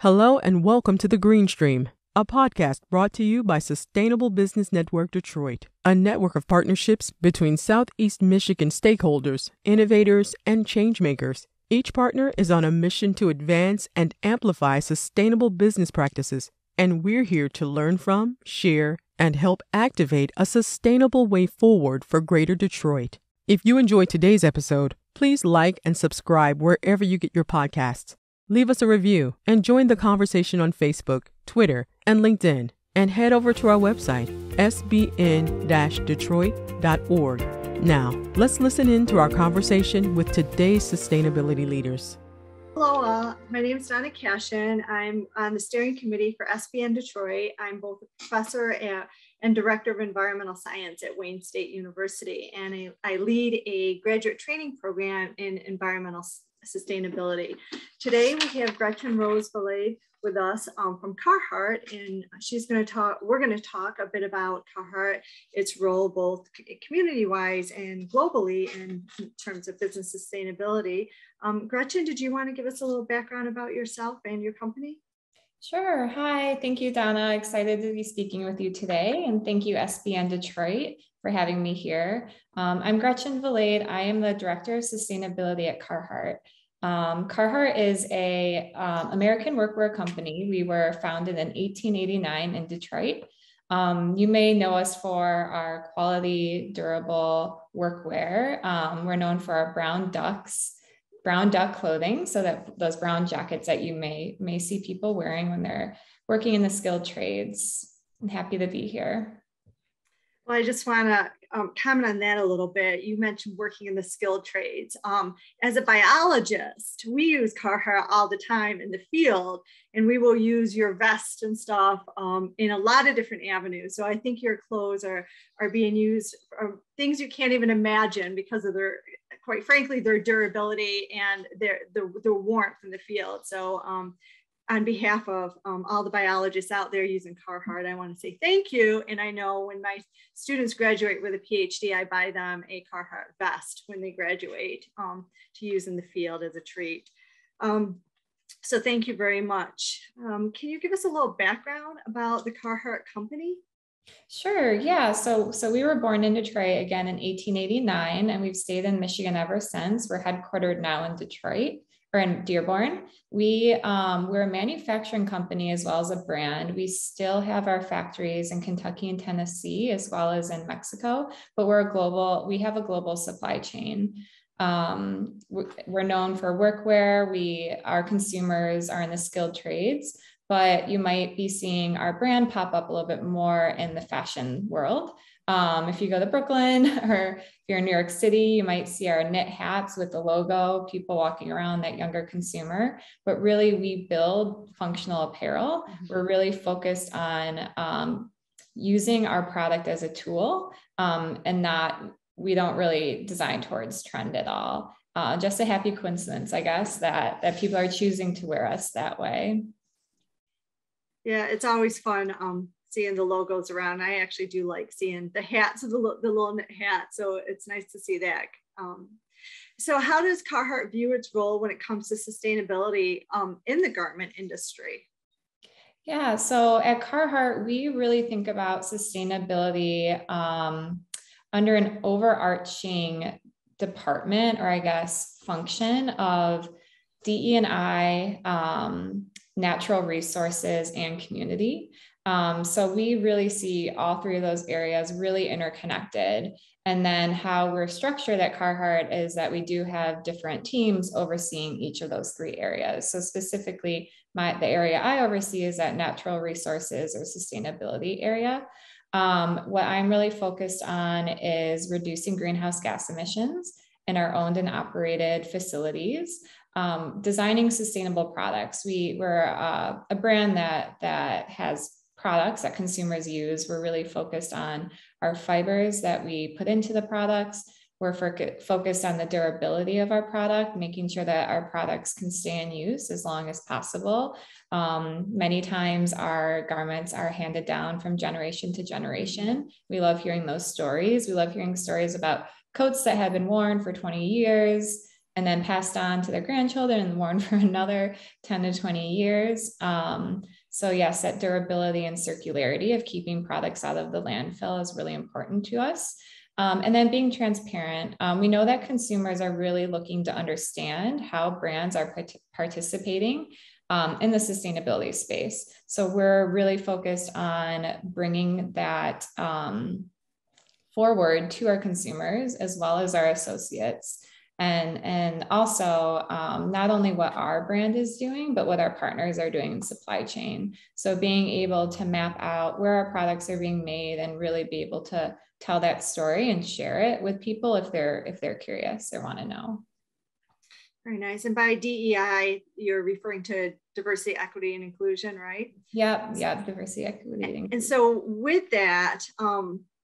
Hello and welcome to The Green Stream, a podcast brought to you by Sustainable Business Network Detroit, a network of partnerships between Southeast Michigan stakeholders, innovators, and changemakers. Each partner is on a mission to advance and amplify sustainable business practices, and we're here to learn from, share, and help activate a sustainable way forward for Greater Detroit. If you enjoyed today's episode, please like and subscribe wherever you get your podcasts. Leave us a review and join the conversation on Facebook, Twitter, and LinkedIn. And head over to our website, sbn-detroit.org. Now, let's listen in to our conversation with today's sustainability leaders. Hello, my name is Donna Kashian. I'm on the steering committee for SBN Detroit. I'm both a professor and director of environmental science at Wayne State University, and I lead a graduate training program in environmental sustainability. Today we have Gretchen Valade with us from Carhartt, and we're going to talk a bit about Carhartt, its role both community-wise and globally in terms of business sustainability. Gretchen, did you want to give us a little background about yourself and your company? Sure. Hi, thank you, Donna. Excited to be speaking with you today. And thank you, SBN Detroit, for having me here. I'm Gretchen Valade. I am the Director of Sustainability at Carhartt. Carhartt is a American workwear company. We were founded in 1889 in Detroit. You may know us for our quality, durable workwear. We're known for our brown duck clothing, so that those brown jackets that you may see people wearing when they're working in the skilled trades. I'm happy to be here. Well, I just want to comment on that a little bit. You mentioned working in the skilled trades. As a biologist, we use Carhartt all the time in the field, and we will use your vest and stuff in a lot of different avenues. So I think your clothes are being used for things you can't even imagine because of their, quite frankly, their durability and their warmth in the field. So on behalf of all the biologists out there using Carhartt, I want to say thank you. And I know when my students graduate with a PhD, I buy them a Carhartt vest when they graduate to use in the field as a treat. So thank you very much. Can you give us a little background about the Carhartt company? Sure. Yeah. So we were born in Detroit again in 1889, and we've stayed in Michigan ever since. We're headquartered now in Detroit, or in Dearborn. We're a manufacturing company as well as a brand. We still have our factories in Kentucky and Tennessee, as well as in Mexico, but we have a global supply chain. We're known for workwear. Our consumers are in the skilled trades, but you might be seeing our brand pop up a little bit more in the fashion world. If you go to Brooklyn or if you're in New York City, you might see our knit hats with the logo, people walking around, that younger consumer. But really, we build functional apparel. We're really focused on using our product as a tool, and we don't really design towards trend at all. Just a happy coincidence, I guess, that people are choosing to wear us that way. Yeah, it's always fun seeing the logos around. I actually do like seeing the hats, the little knit hat. So it's nice to see that. So how does Carhartt view its role when it comes to sustainability in the garment industry? Yeah, so at Carhartt, we really think about sustainability under an overarching department, or I guess function, of DE&I, natural resources, and community. So we really see all three of those areas really interconnected. And then how we're structured at Carhartt is that we do have different teams overseeing each of those three areas. So specifically, the area I oversee is that natural resources or sustainability area. What I'm really focused on is reducing greenhouse gas emissions in our owned and operated facilities. Designing sustainable products. We're a brand that has products that consumers use. We're really focused on our fibers that we put into the products. We're focused on the durability of our product, making sure that our products can stay in use as long as possible. Many times our garments are handed down from generation to generation. We love hearing those stories. We love hearing stories about coats that have been worn for 20 years, and then passed on to their grandchildren and worn for another 10 to 20 years. So yes, that durability and circularity of keeping products out of the landfill is really important to us. And then being transparent. We know that consumers are really looking to understand how brands are participating in the sustainability space. So we're really focused on bringing that forward to our consumers as well as our associates. And also not only what our brand is doing, but what our partners are doing in supply chain. So being able to map out where our products are being made and really be able to tell that story and share it with people if they're curious or want to know. Very nice. And by DEI, you're referring to diversity, equity, and inclusion, right? Yeah, diversity, equity, and inclusion. And so with that,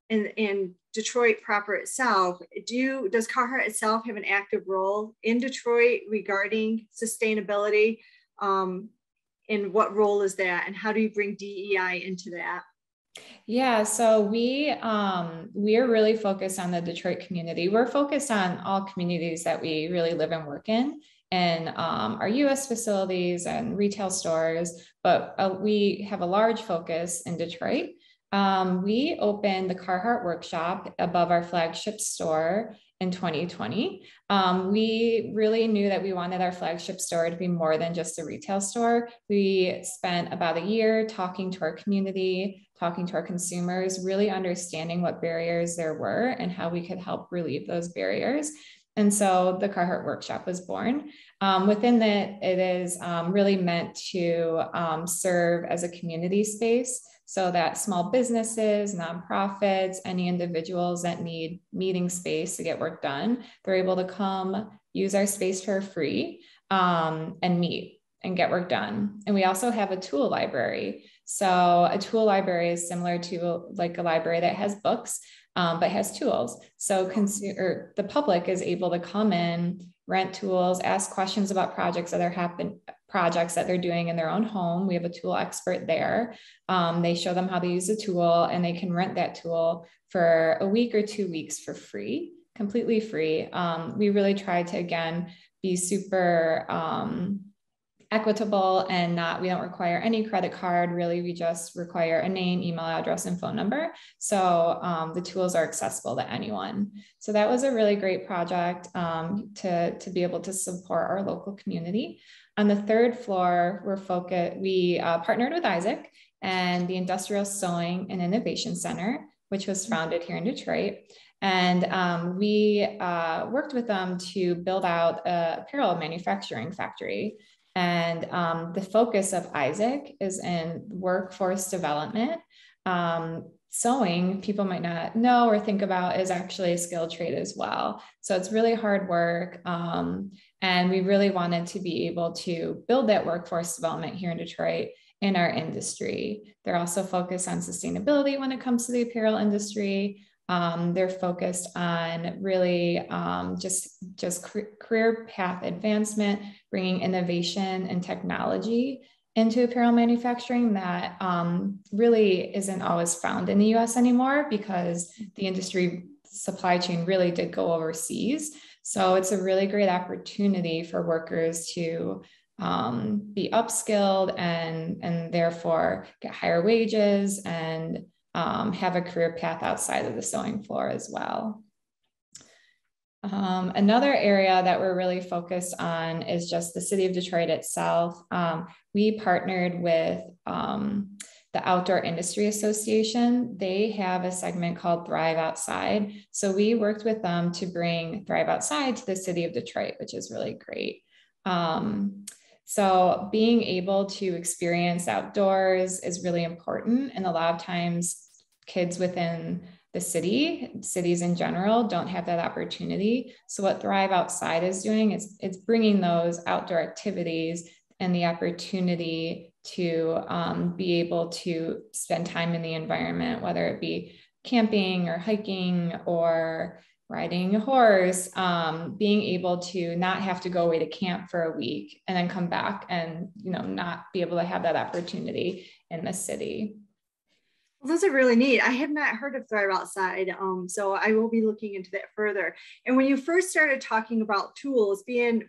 in Detroit proper itself, does Carhartt itself have an active role in Detroit regarding sustainability? And what role is that? And how do you bring DEI into that? Yeah, so we are really focused on the Detroit community. We're focused on all communities that we really live and work in, and our US facilities and retail stores, but we have a large focus in Detroit. We opened the Carhartt workshop above our flagship store in 2020. We really knew that we wanted our flagship store to be more than just a retail store. We spent about a year talking to our community, talking to our consumers, really understanding what barriers there were and how we could help relieve those barriers. And so the Carhartt workshop was born. Within that, it is really meant to serve as a community space so that small businesses, nonprofits, any individuals that need meeting space to get work done, they're able to come use our space for free and meet and get work done. And we also have a tool library. So a tool library is similar to like a library that has books, but has tools. So the public is able to come in, rent tools, ask questions about projects that they're doing in their own home. We have a tool expert there. They show them how to use the tool, and they can rent that tool for a week or 2 weeks for free, completely free. We really try to, again, be super equitable and we don't require any credit card. Really, we just require a name, email address, and phone number. So the tools are accessible to anyone. So that was a really great project to be able to support our local community. On the third floor, we partnered with Isaac and the Industrial Sewing and Innovation Center, which was founded here in Detroit. And we worked with them to build out an apparel manufacturing factory. And the focus of Isaac is in workforce development. Sewing, people might not know or think about, is actually a skilled trade as well. So it's really hard work. And we really wanted to be able to build that workforce development here in Detroit in our industry. They're also focused on sustainability when it comes to the apparel industry. They're focused on really just career path advancement, bringing innovation and technology into apparel manufacturing that really isn't always found in the US anymore because the industry supply chain really did go overseas. So it's a really great opportunity for workers to be upskilled and therefore get higher wages and have a career path outside of the sewing floor as well. Another area that we're really focused on is just the city of Detroit itself. We partnered with the Outdoor Industry Association. They have a segment called Thrive Outside. So we worked with them to bring Thrive Outside to the city of Detroit, which is really great. So being able to experience outdoors is really important. And a lot of times kids within the cities in general don't have that opportunity. So what Thrive Outside is doing is it's bringing those outdoor activities and the opportunity to be able to spend time in the environment, whether it be camping or hiking or riding a horse, being able to not have to go away to camp for a week and then come back and, not be able to have that opportunity in the city. Well, those are really neat. I have not heard of Thrive Outside, so I will be looking into that further. And when you first started talking about tools, being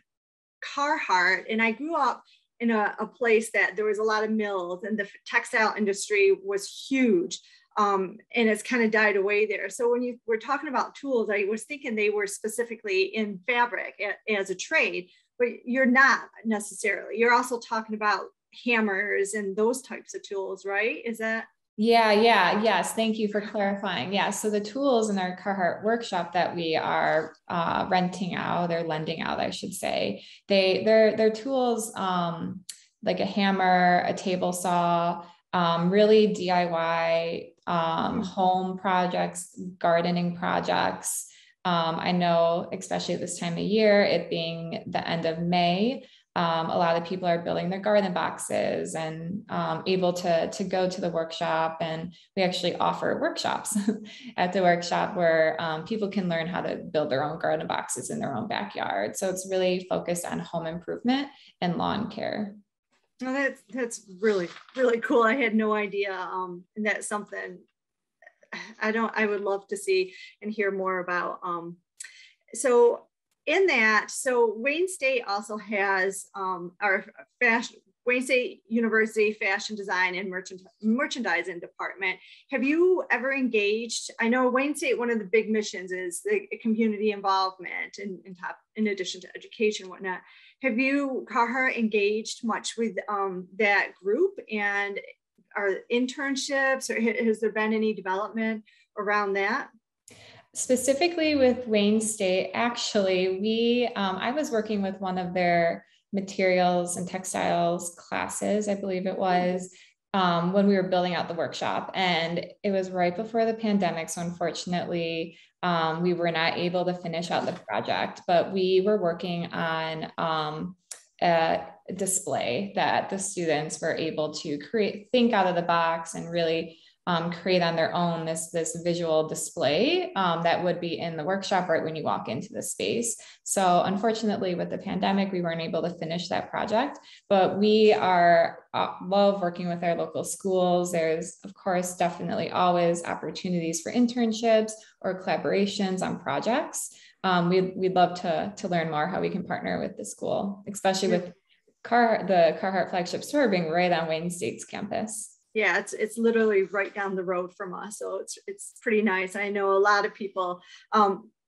Carhartt, and I grew up in a place that there was a lot of mills, and the textile industry was huge. And it's kind of died away there. So when you were talking about tools, I was thinking they were specifically in fabric as a trade, but you're not necessarily. You're also talking about hammers and those types of tools, right? Is that? Yes. Thank you for clarifying. Yeah. So the tools in our Carhartt workshop that we are renting out or lending out, I should say, they're tools like a hammer, a table saw, really DIY home projects, gardening projects. I know, especially at this time of year, it being the end of May, a lot of people are building their garden boxes and able to go to the workshop. And we actually offer workshops at the workshop where people can learn how to build their own garden boxes in their own backyard. So it's really focused on home improvement and lawn care. Well, that's really, really cool. I had no idea. And that's something I would love to see and hear more about. So in that, so Wayne State also has our fashion, Wayne State University Fashion Design and Merchandising Department. Have you ever engaged? I know Wayne State, one of the big missions is the community involvement in addition to education and whatnot. Have you, Carhartt, engaged much with that group, and are internships, or has there been any development around that? Specifically with Wayne State, actually, I was working with one of their materials and textiles classes, I believe it was, when we were building out the workshop. And it was right before the pandemic. So unfortunately, we were not able to finish out the project, but we were working on a display that the students were able to think out of the box and really create on their own this visual display that would be in the workshop right when you walk into the space. So unfortunately, with the pandemic, we weren't able to finish that project, but we love working with our local schools. There's, of course, definitely always opportunities for internships or collaborations on projects. We'd love to learn more how we can partner with the school, especially with the Carhartt flagship store being right on Wayne State's campus. Yeah, it's literally right down the road from us, so it's pretty nice. I know a lot of people.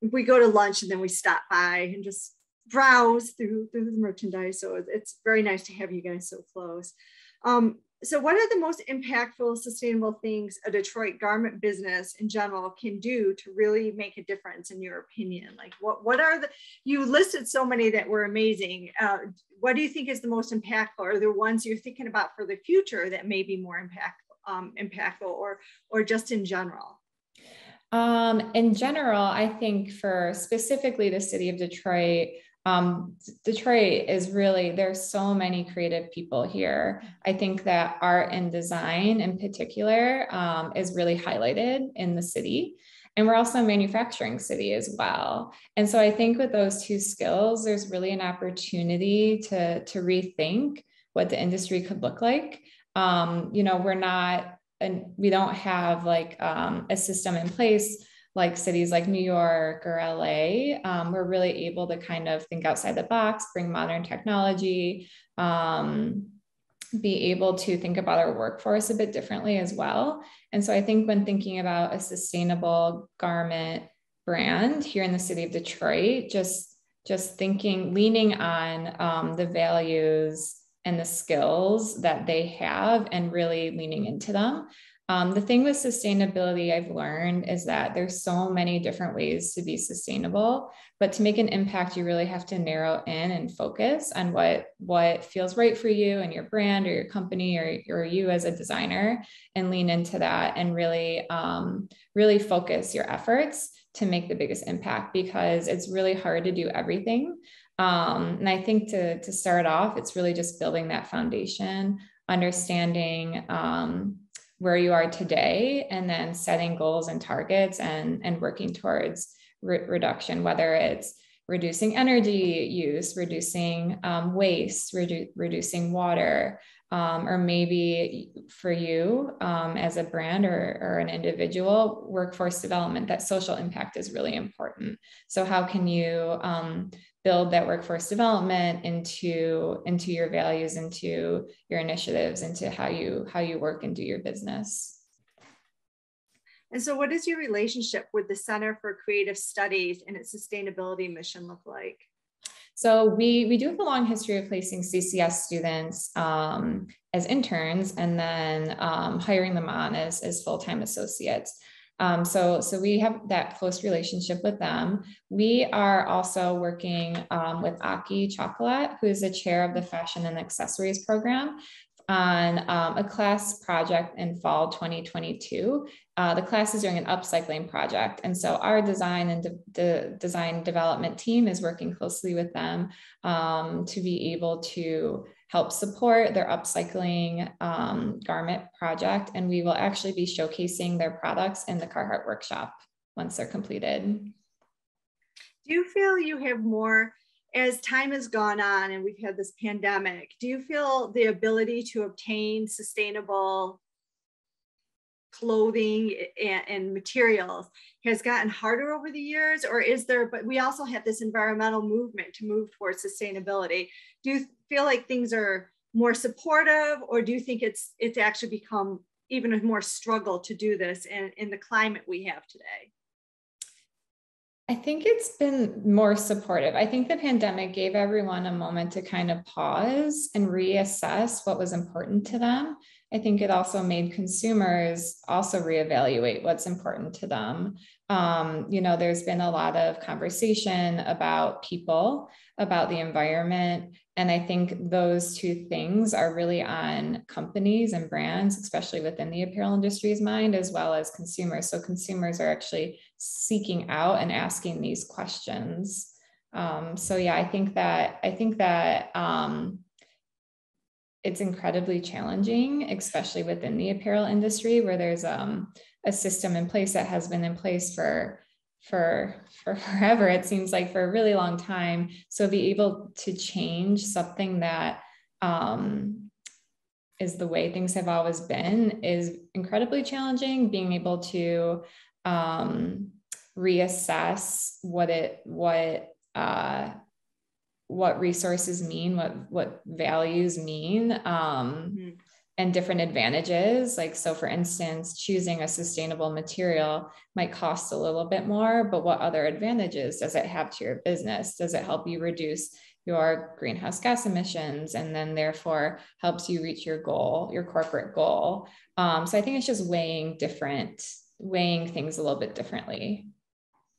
We go to lunch and then we stop by and just browse through the merchandise. So it's very nice to have you guys so close. So what are the most impactful, sustainable things a Detroit garment business in general can do to really make a difference, in your opinion? Like what are you listed so many that were amazing. What do you think is the most impactful? Are there ones you're thinking about for the future that may be more impactful or just in general? In general, I think for specifically the city of Detroit, Detroit is really, there's so many creative people here. I think that art and design in particular is really highlighted in the city. And we're also a manufacturing city as well. And so I think with those two skills, there's really an opportunity to rethink what the industry could look like. We don't have like a system in place like cities like New York or LA. We're really able to kind of think outside the box, bring modern technology, be able to think about our workforce a bit differently as well. And so I think when thinking about a sustainable garment brand here in the city of Detroit, just leaning on the values and the skills that they have and really leaning into them. The thing with sustainability I've learned is that there's so many different ways to be sustainable, but to make an impact, you really have to narrow in and focus on what feels right for you and your brand or your company or you as a designer, and lean into that and really, really focus your efforts to make the biggest impact, because it's really hard to do everything. And I think to start off, it's really just building that foundation, understanding where you are today, and then setting goals and targets and working towards reduction, whether it's reducing energy use, reducing waste, reducing water, or maybe for you as a brand or an individual, workforce development, that social impact is really important. So how can you build that workforce development into your values, into your initiatives, into how you work and do your business? And so what does your relationship with the Center for Creative Studies and its sustainability mission look like? So we do have a long history of placing CCS students as interns and then hiring them on as full-time associates. So we have that close relationship with them. We are also working with Aki Chocolate, who is the chair of the Fashion and Accessories program, on a class project in fall 2022. The class is doing an upcycling project. And so our design and the design development team is working closely with them to be able to help support their upcycling garment project. And we will actually be showcasing their products in the Carhartt workshop once they're completed. Do you feel you have more, as time has gone on and we've had this pandemic, do you feel the ability to obtain sustainable clothing and materials has gotten harder over the years, or is there, but we also have this environmental movement to move towards sustainability. Do you feel like things are more supportive, or do you think it's actually become even a more struggle to do this in the climate we have today? I think it's been more supportive. I think the pandemic gave everyone a moment to kind of pause and reassess what was important to them. I think it also made consumers also reevaluate what's important to them. There's been a lot of conversation about people, about the environment. And I think those two things are really on companies and brands, especially within the apparel industry's mind, as well as consumers. So consumers are actually seeking out and asking these questions. I think that it's incredibly challenging, especially within the apparel industry, where there's a system in place that has been in place for forever. It seems like for a really long time. So be able to change something that is the way things have always been is incredibly challenging. Being able to reassess what resources mean, what values mean, and different advantages. Like, so for instance, choosing a sustainable material might cost a little bit more, but what other advantages does it have to your business? Does it help you reduce your greenhouse gas emissions, and then therefore helps you reach your goal, your corporate goal? So I think it's just weighing things a little bit differently,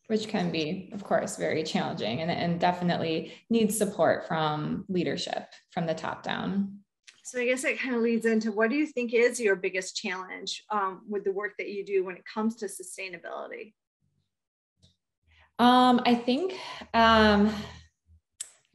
which can be, of course, very challenging and definitely needs support from leadership from the top down. So I guess that kind of leads into, what do you think is your biggest challenge with the work that you do when it comes to sustainability? I think there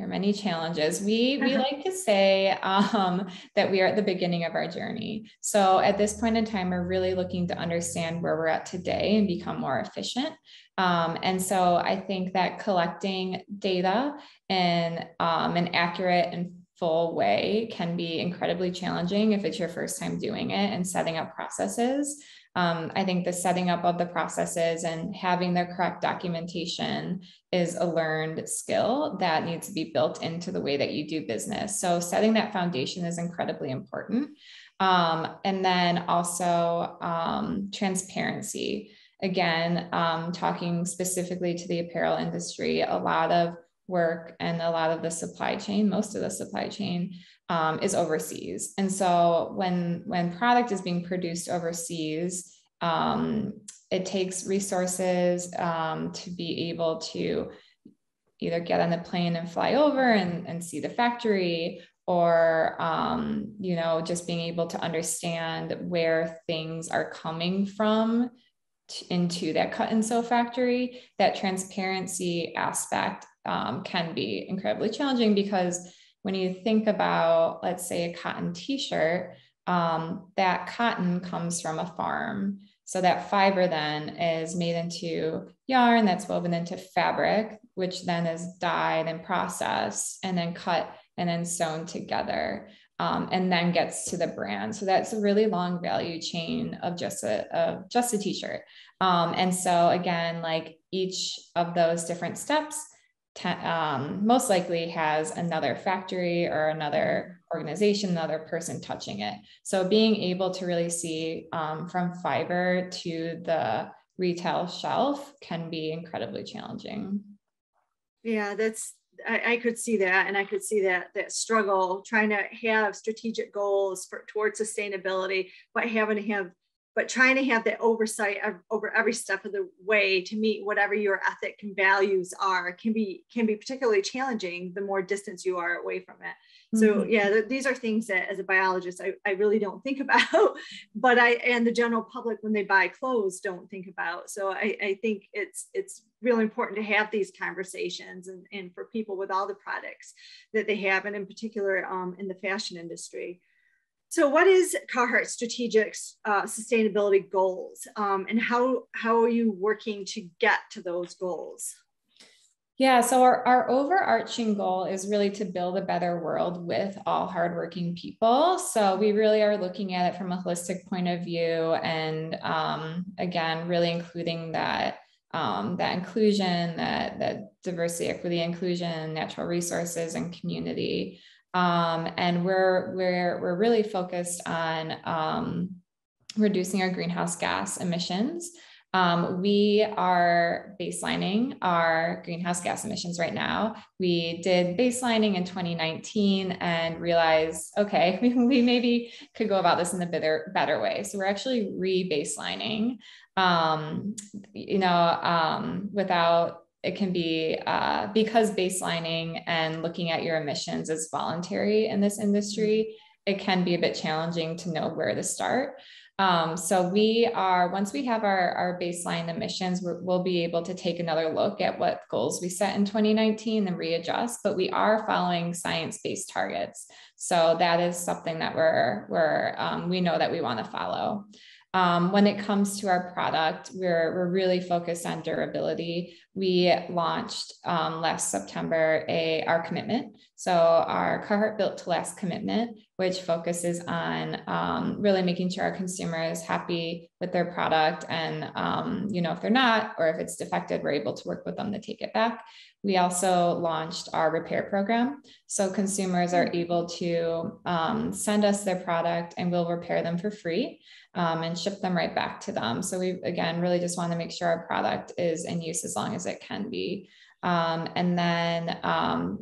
are many challenges. We like to say that we are at the beginning of our journey. So at this point in time, we're really looking to understand where we're at today and become more efficient. And so I think that collecting data in an accurate and full way can be incredibly challenging if it's your first time doing it and setting up processes. I think the setting up of the processes and having the correct documentation is a learned skill that needs to be built into the way that you do business. So setting that foundation is incredibly important. And then also transparency. Again, talking specifically to the apparel industry, a lot of work and a lot of the supply chain, most of the supply chain is overseas. And so when product is being produced overseas, it takes resources to be able to either get on the plane and fly over and see the factory, or just being able to understand where things are coming from into that cut and sew factory. That transparency aspect can be incredibly challenging, because when you think about, let's say, a cotton t-shirt, that cotton comes from a farm. So that fiber then is made into yarn that's woven into fabric, which then is dyed and processed and then cut and then sewn together. and then gets to the brand. So that's a really long value chain of just a t-shirt. And so again, like each of those different steps most likely has another factory or another organization, another person touching it. So being able to really see from fiber to the retail shelf can be incredibly challenging. Yeah, I could see that. And I could see that struggle trying to have strategic goals towards sustainability, but trying to have that oversight over every step of the way to meet whatever your ethic and values are can be particularly challenging the more distance you are away from it. So yeah, these are things that as a biologist, I really don't think about, but and the general public when they buy clothes don't think about. So I think it's really important to have these conversations and for people with all the products that they have, and in particular in the fashion industry. So what is Carhartt's strategic sustainability goals, and how are you working to get to those goals? Yeah, so our overarching goal is really to build a better world with all hardworking people. So we really are looking at it from a holistic point of view, and again, really including that inclusion, that diversity, equity, inclusion, natural resources, and community. And we're really focused on reducing our greenhouse gas emissions. We are baselining our greenhouse gas emissions right now. We did baselining in 2019 and realized, okay, we maybe could go about this in a better way. So we're actually re-baselining, without, it can be because baselining and looking at your emissions is voluntary in this industry, it can be a bit challenging to know where to start. So once we have our baseline emissions, we'll be able to take another look at what goals we set in 2019 and readjust, but we are following science-based targets. So that is something that we know that we want to follow. When it comes to our product, we're really focused on durability. We launched last September our commitment. So our Carhartt Built to Last commitment, which focuses on really making sure our consumer is happy with their product. And, if they're not, or if it's defective, we're able to work with them to take it back. We also launched our repair program. So consumers are able to send us their product and we'll repair them for free and ship them right back to them. So we, again, really just want to make sure our product is in use as long as it can be. And then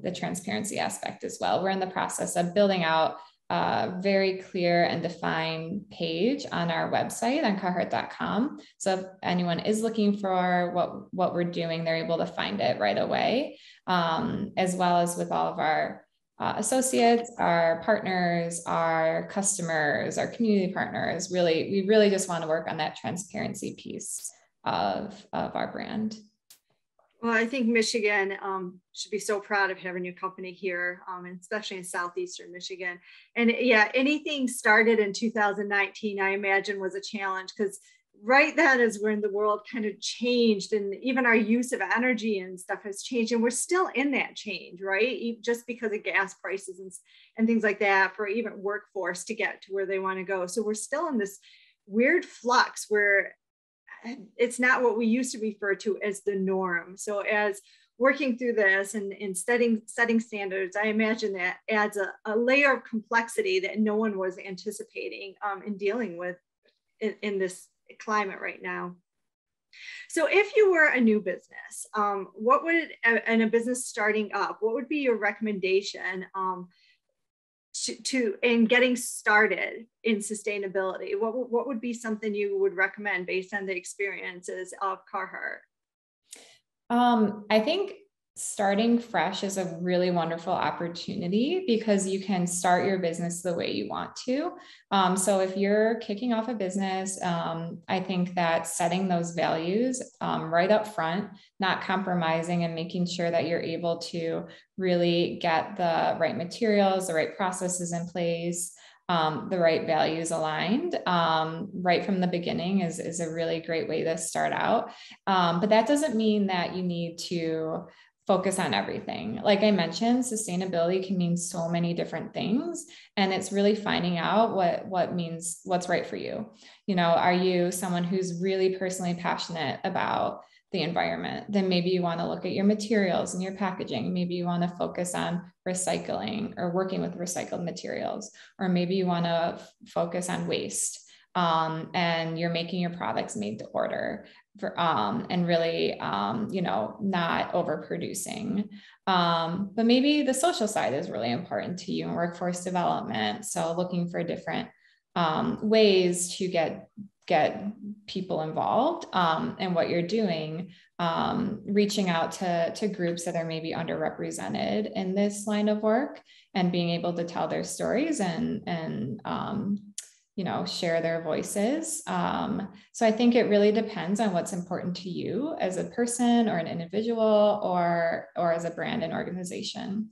the transparency aspect as well. We're in the process of building out a very clear and defined page on our website on carhartt.com. So if anyone is looking for what we're doing, they're able to find it right away, as well as with all of our associates, our partners, our customers, our community partners. We really just want to work on that transparency piece of our brand. Well, I think Michigan should be so proud of having your company here, and especially in Southeastern Michigan. And yeah, anything started in 2019, I imagine, was a challenge, because right then is when the world kind of changed, and even our use of energy and stuff has changed, and we're still in that change, right? Just because of gas prices and things like that, for even workforce to get to where they want to go. So we're still in this weird flux where it's not what we used to refer to as the norm. So as working through this and setting standards, I imagine that adds a layer of complexity that no one was anticipating in dealing with in this climate right now. So if you were a new business, what would, and a business starting up, what would be your recommendation in getting started in sustainability? What would be something you would recommend based on the experiences of Carhartt? I think starting fresh is a really wonderful opportunity because you can start your business the way you want to. So if you're kicking off a business, I think that setting those values right up front, not compromising, and making sure that you're able to really get the right materials, the right processes in place, the right values aligned right from the beginning is a really great way to start out. But that doesn't mean that you need to focus on everything. Like I mentioned, sustainability can mean so many different things. And it's really finding out what means, what's right for you. You know, are you someone who's really personally passionate about the environment? Then maybe you want to look at your materials and your packaging. Maybe you want to focus on recycling or working with recycled materials, or maybe you want to focus on waste. And you're making your products made to order and really, not overproducing. But maybe the social side is really important to you in workforce development. So looking for different ways to get people involved in what you're doing, reaching out to groups that are maybe underrepresented in this line of work and being able to tell their stories and share their voices. So I think it really depends on what's important to you as a person or an individual or as a brand and organization.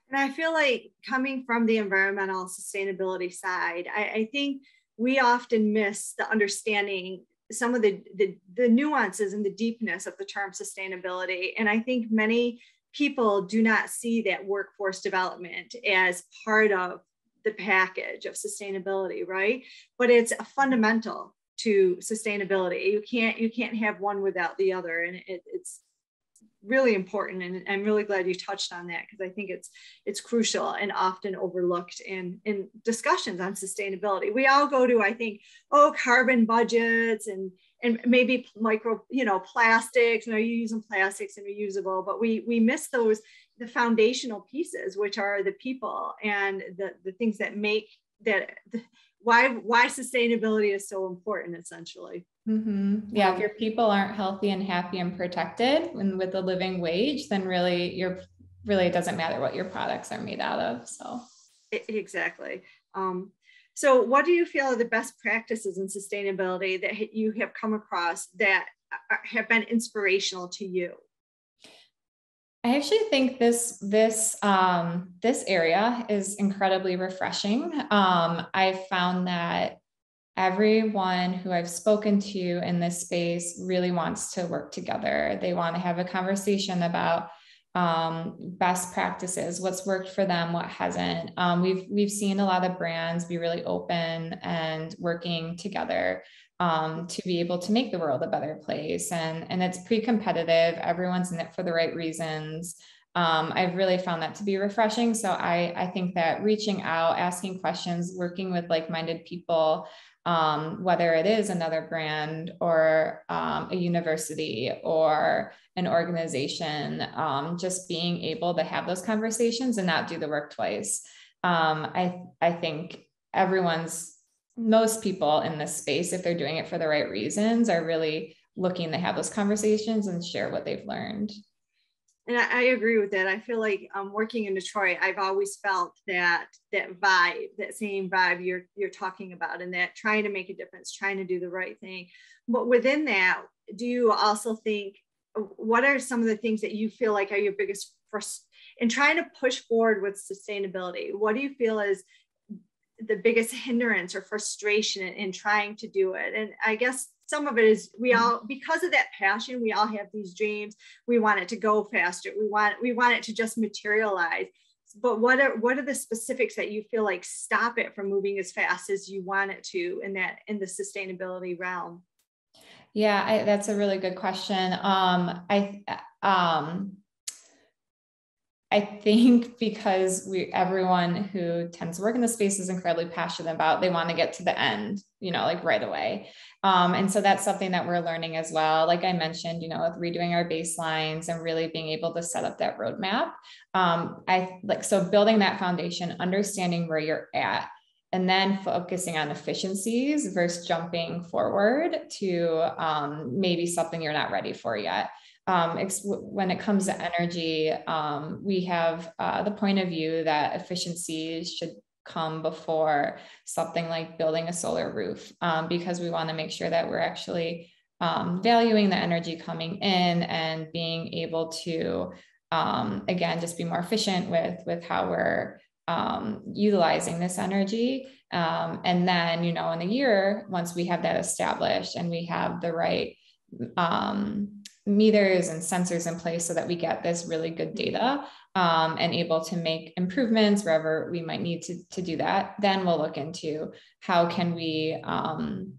And I feel like coming from the environmental sustainability side, I think we often miss the understanding some of the nuances and the deepness of the term sustainability. And I think many people do not see that workforce development as part of the package of sustainability, right? But it's a fundamental to sustainability. You can't have one without the other, and it's really important. And I'm really glad you touched on that, because I think it's crucial and often overlooked in discussions on sustainability. We all go to, I think, carbon budgets and maybe micro, plastics, and are you using plastics and reusable, but we miss the foundational pieces, which are the people and the things that make why sustainability is so important, essentially. Mm-hmm. Yeah. If your people aren't healthy and happy and protected and with a living wage, then really it doesn't matter what your products are made out of. So exactly. So what do you feel are the best practices in sustainability that you have come across that have been inspirational to you? I actually think this area is incredibly refreshing. I found that everyone who I've spoken to in this space really wants to work together. They want to have a conversation about best practices, what's worked for them, what hasn't. We've seen a lot of brands be really open and working together to be able to make the world a better place. And it's pre-competitive. Everyone's in it for the right reasons. I've really found that to be refreshing. So I think that reaching out, asking questions, working with like-minded people, whether it is another brand or a university or an organization, just being able to have those conversations and not do the work twice. I think most people in this space, if they're doing it for the right reasons, are really looking to have those conversations and share what they've learned. And I agree with that. I feel like working in Detroit, I've always felt that vibe, that same vibe you're talking about, and that trying to make a difference, trying to do the right thing. But within that, do you also think, what are some of the things that you feel like are your biggest in trying to push forward with sustainability? What do you feel is the biggest hindrance or frustration in trying to do it? And I guess some of it is because of that passion, we all have these dreams. We want it to go faster. We want it to just materialize. But what are the specifics that you feel like stop it from moving as fast as you want it to in the sustainability realm? Yeah, that's a really good question. I think because everyone who tends to work in the space is incredibly passionate about, they want to get to the end, like right away. And so that's something that we're learning as well. Like I mentioned, with redoing our baselines and really being able to set up that roadmap. So building that foundation, understanding where you're at, and then focusing on efficiencies versus jumping forward to maybe something you're not ready for yet. When it comes to energy, we have the point of view that efficiencies should come before something like building a solar roof, because we want to make sure that we're actually valuing the energy coming in and being able to, again, just be more efficient with how we're utilizing this energy. And then, in a year, once we have that established and we have the right meters and sensors in place so that we get this really good data and able to make improvements wherever we might need to do that. Then we'll look into how can we bring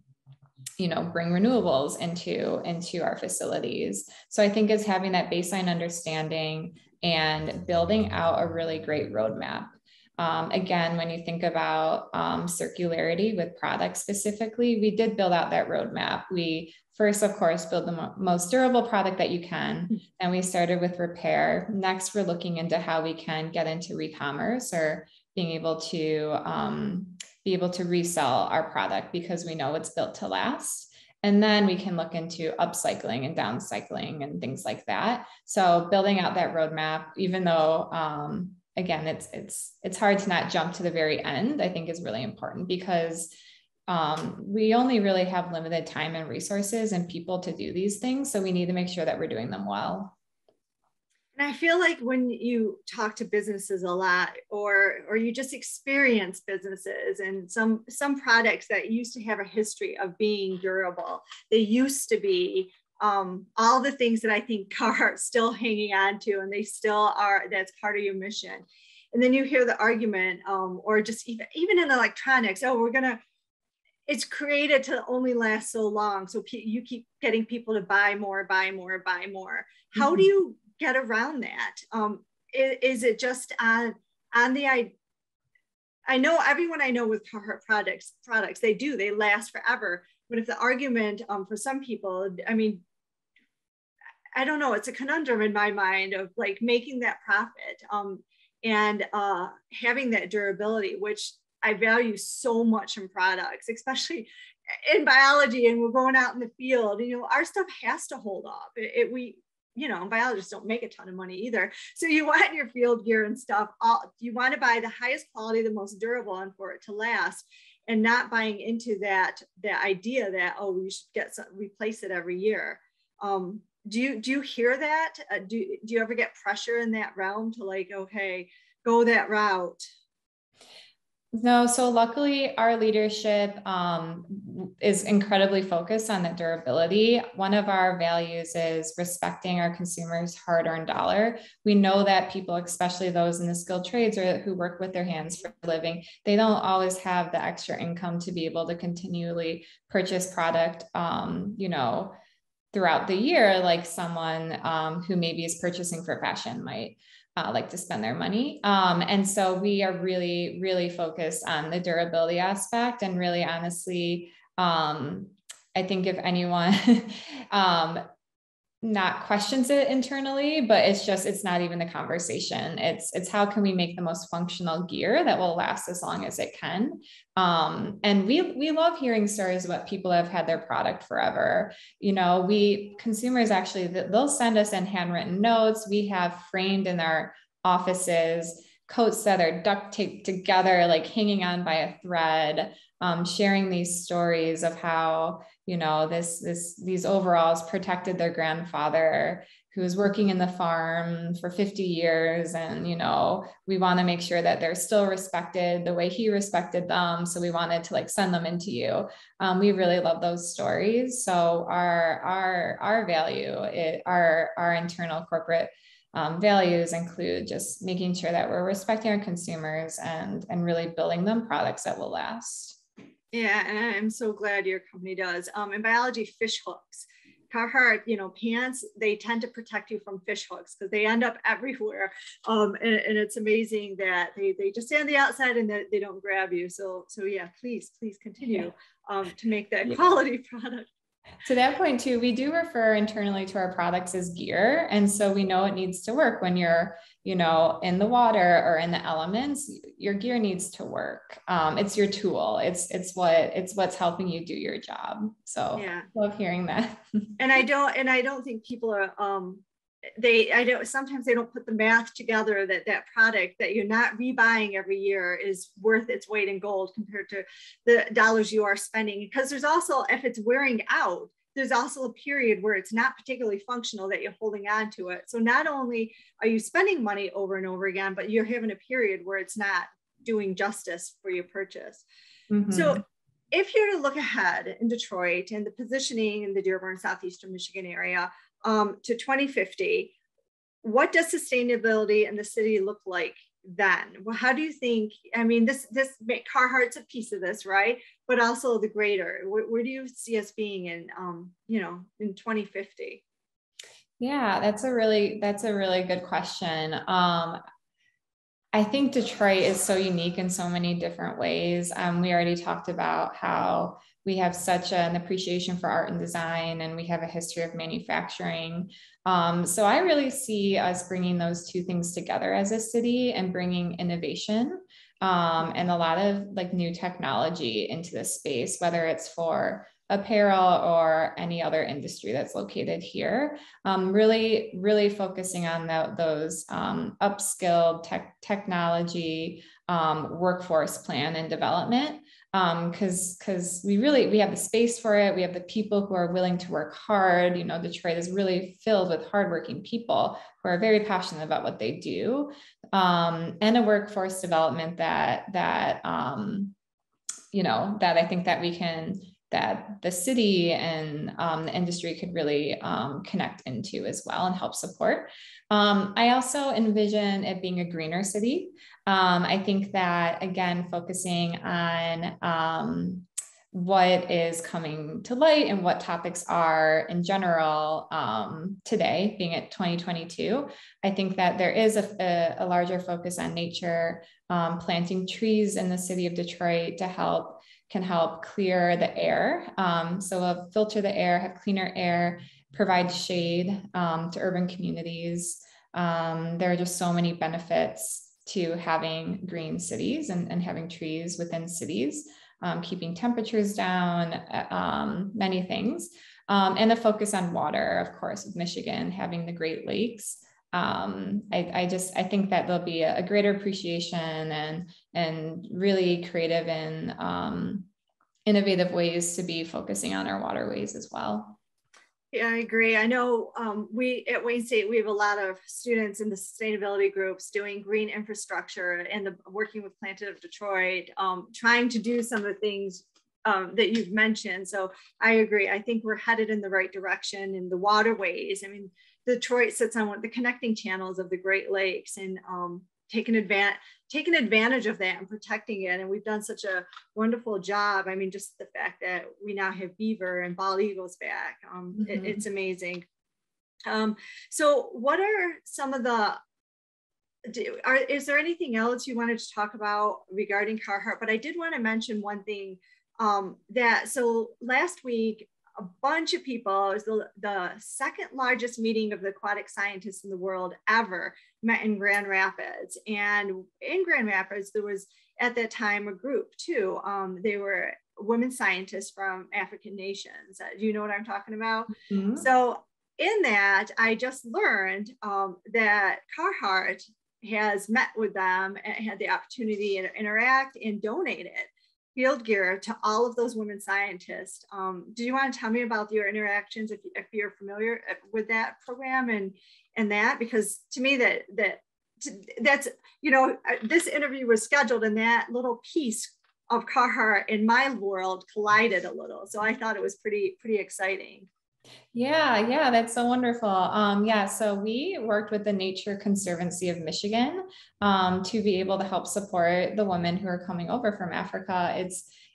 renewables into our facilities. So I think it's having that baseline understanding and building out a really great roadmap. Again, when you think about circularity with products specifically, we did build out that roadmap. We first, of course, build the most durable product that you can. And we started with repair. Next, we're looking into how we can get into re-commerce or being able to resell our product because we know it's built to last. And then we can look into upcycling and downcycling and things like that. So building out that roadmap, even though, again, it's hard to not jump to the very end, I think is really important because we only really have limited time and resources and people to do these things. So we need to make sure that we're doing them well. And I feel like when you talk to businesses a lot, or you just experience businesses and some products that used to have a history of being durable, they used to be all the things that I think Carhartt's still hanging on to, and they still are, that's part of your mission. And then you hear the argument, or just even in electronics, it's created to only last so long. So you keep getting people to buy more. How do you get around that? Is it just on the, I know everyone I know with Carhartt products, they last forever. But if the argument for some people, I mean, I don't know, it's a conundrum in my mind of like making that profit and having that durability, which I value so much in products, especially in biology, and we're going out in the field, our stuff has to hold up. Biologists don't make a ton of money either. So you want your field gear and stuff, you want to buy the highest quality, the most durable, and for it to last, and not buying into that idea that, we should replace it every year. Do you hear that? Do you ever get pressure in that realm to like, okay, go that route? No, so luckily our leadership is incredibly focused on the durability. One of our values is respecting our consumers' hard-earned dollar. We know that people, especially those in the skilled trades or who work with their hands for a living, they don't always have the extra income to be able to continually purchase product, throughout the year, like someone who maybe is purchasing for fashion might like to spend their money. And so we are really, really focused on the durability aspect. And really, honestly, I think if anyone not questions it internally, but it's not even the conversation. It's how can we make the most functional gear that will last as long as it can. And we love hearing stories about people that have had their product forever. Consumers actually, they'll send us in handwritten notes. We have framed in our offices coats that are duct taped together, like hanging on by a thread, sharing these stories of how, these overalls protected their grandfather who was working in the farm for 50 years. And, we want to make sure that they're still respected the way he respected them. So we wanted to send them into you. We really love those stories. So our value, our internal corporate values include just making sure that we're respecting our consumers and really building them products that will last. Yeah, and I'm so glad your company does. In biology, fish hooks. Carhartt, pants, they tend to protect you from fish hooks because they end up everywhere. And it's amazing that they just stay on the outside and that they don't grab you. So yeah, please continue to make that quality product. To that point too, we do refer internally to our products as gear. And so we know it needs to work when you're, in the water or in the elements, your gear needs to work. It's your tool. It's what's helping you do your job. So yeah. Love hearing that. And I don't think people are, sometimes they don't put the math together that product that you're not rebuying every year is worth its weight in gold compared to the dollars you are spending. Because there's also, if it's wearing out, there's also a period where it's not particularly functional that you're holding on to it. So not only are you spending money over and over again, but you're having a period where it's not doing justice for your purchase. Mm-hmm. So if you're to look ahead in Detroit and the positioning in the Dearborn, Southeastern Michigan area, to 2050, what does sustainability in the city look like then? Well, how do you think, I mean, this Carhartt's a piece of this, right? But also the greater, where do you see us being in, in 2050? Yeah, that's a really good question. I think Detroit is so unique in so many different ways. We already talked about how we have such an appreciation for art and design, and we have a history of manufacturing. So I really see us bringing those two things together as a city and bringing innovation and a lot of like new technology into this space, whether it's for apparel or any other industry that's located here. Really focusing on those upskilled technology workforce plan and development, because we have the space for it. We have the people who are willing to work hard. Detroit is really filled with hardworking people who are very passionate about what they do, and a workforce development that I think that the city and the industry could really connect into as well and help support. I also envision it being a greener city. I think that, again, focusing on what is coming to light and what topics are in general today, being at 2022, I think that there is a larger focus on nature, planting trees in the city of Detroit can help clear the air. So we'll filter the air, have cleaner air, provide shade to urban communities. There are just so many benefits to having green cities and having trees within cities, keeping temperatures down, many things. And a focus on water, of course, with Michigan having the Great Lakes. I think that there'll be a greater appreciation and really creative and innovative ways to be focusing on our waterways as well. Yeah, I agree. I know we at Wayne State, we have a lot of students in the sustainability groups doing green infrastructure and working with Planted of Detroit, trying to do some of the things that you've mentioned. So I agree. I think we're headed in the right direction in the waterways. I mean, Detroit sits on one of the connecting channels of the Great Lakes, and taking advantage of that and protecting it. And we've done such a wonderful job. I mean, just the fact that we now have beaver and bald eagles back, it's amazing. So what are some of is there anything else you wanted to talk about regarding Carhartt? But I did want to mention one thing, so last week, a bunch of people, it was the second largest meeting of the aquatic scientists in the world ever, met in Grand Rapids. And in Grand Rapids, there was at that time a group too. They were women scientists from African nations. Do you know what I'm talking about? Mm-hmm. So in that, I just learned that Carhartt has met with them and had the opportunity to interact and donated field gear to all of those women scientists. Do you want to tell me about your interactions, if you're familiar with that program and that? Because to me that's this interview was scheduled and that little piece of Carhartt in my world collided a little. So I thought it was pretty exciting. Yeah, that's so wonderful. So we worked with the Nature Conservancy of Michigan to be able to help support the women who are coming over from Africa.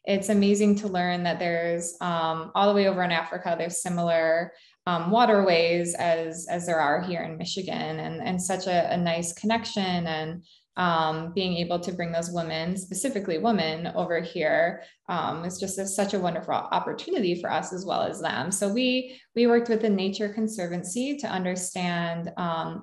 It's amazing to learn that there's all the way over in Africa, there's similar waterways as there are here in Michigan, and such a nice connection, and being able to bring those women, specifically women, over here is just such a wonderful opportunity for us as well as them. So we worked with the Nature Conservancy to understand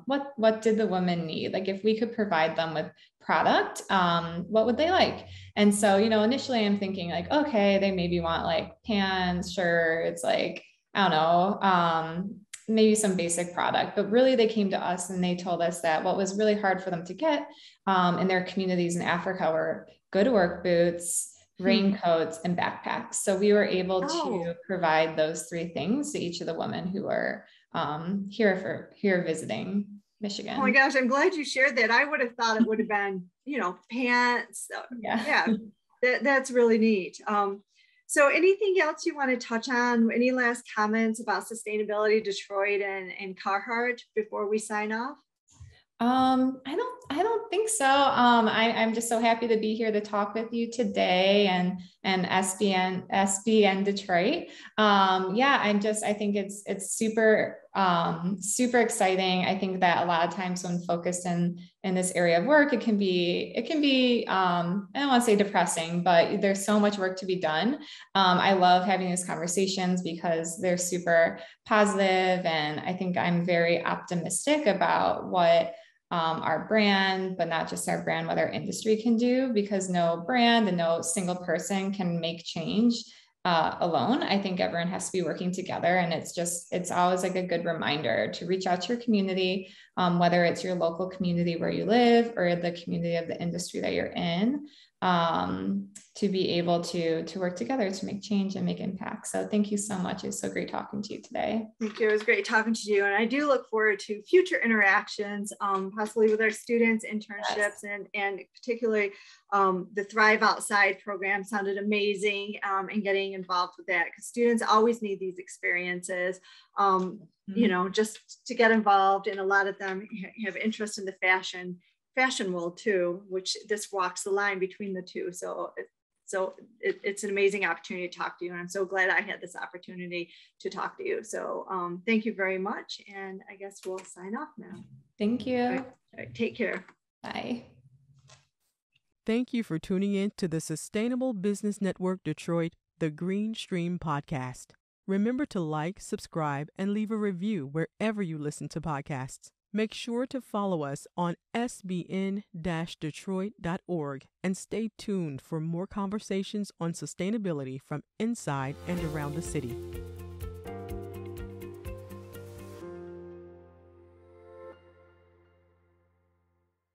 what did the women need? Like, if we could provide them with product, what would they like? And so, initially I'm thinking like, okay, they maybe want like pants, shirts, like, I don't know, maybe some basic product, but really they came to us and they told us that what was really hard for them to get in their communities in Africa were good work boots, raincoats, and backpacks. So we were able to provide those three things to each of the women who were here visiting Michigan. Oh my gosh, I'm glad you shared that. I would have thought it would have been, pants. Yeah. That's really neat. So anything else you want to touch on? Any last comments about Sustainability Detroit and Carhartt before we sign off? I don't think so. I'm just so happy to be here to talk with you today and SBN Detroit. I think it's super, super exciting. I think that a lot of times when focused in this area of work, it can be, I don't want to say depressing, but there's so much work to be done. I love having these conversations because they're super positive, and I think I'm very optimistic about what our brand, but not just our brand, what our industry can do, because no brand and no single person can make change alone. I think everyone has to be working together, and it's always like a good reminder to reach out to your community, whether it's your local community where you live or the community of the industry that you're in, to be able to work together to make change and make impact. So thank you so much. It was so great talking to you today. Thank you. It was great talking to you. And I do look forward to future interactions, possibly with our students, internships, and particularly the Thrive Outside program sounded amazing, and getting involved with that, because students always need these experiences, you know, just to get involved. And a lot of them have interest in the fashion world too, which this walks the line between the two. So it's an amazing opportunity to talk to you. And I'm so glad I had this opportunity to talk to you. So thank you very much. And I guess we'll sign off now. Thank you. All right, take care. Bye. Thank you for tuning in to the Sustainable Business Network Detroit, the Green Stream podcast. Remember to like, subscribe, and leave a review wherever you listen to podcasts. Make sure to follow us on sbn-detroit.org and stay tuned for more conversations on sustainability from inside and around the city.